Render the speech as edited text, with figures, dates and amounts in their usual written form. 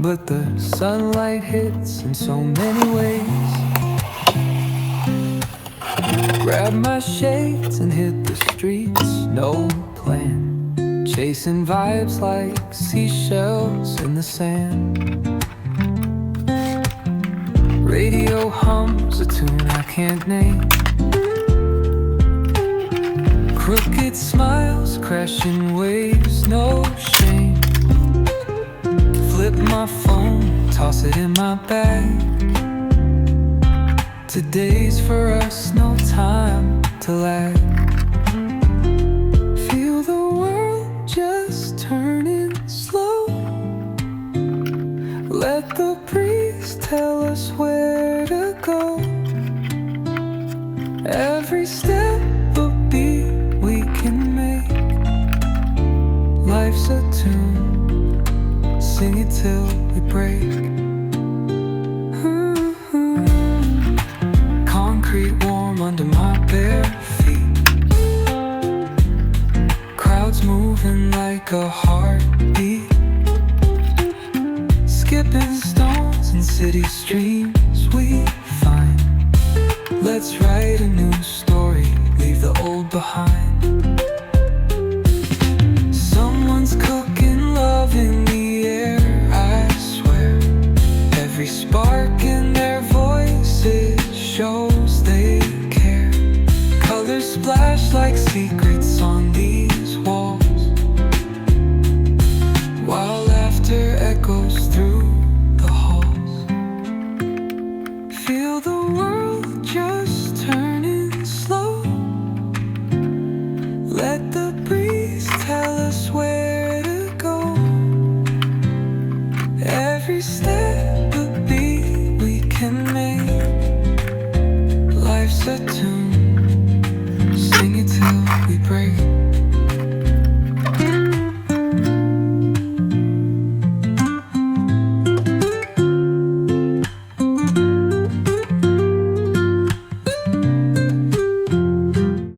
but the sunlight hits in so many ways. Grab my shades and hit the streets, no plan, chasing vibes like seashells in the sand. Radio hums a tune I can't name. Crooked smiles, crashing waves, no shame. Flip my phone, toss it in my bag. Today's for us, no time to lag. Feel the world just turning slow. Let the breeze tell us where to go. Every step a beat we can make. Life's a tune, sing it till we break. Concrete warm under my bare feet. Crowds moving like a heartbeat. Skipping stones in city streams we find. Let's write a new story, leave the old behind.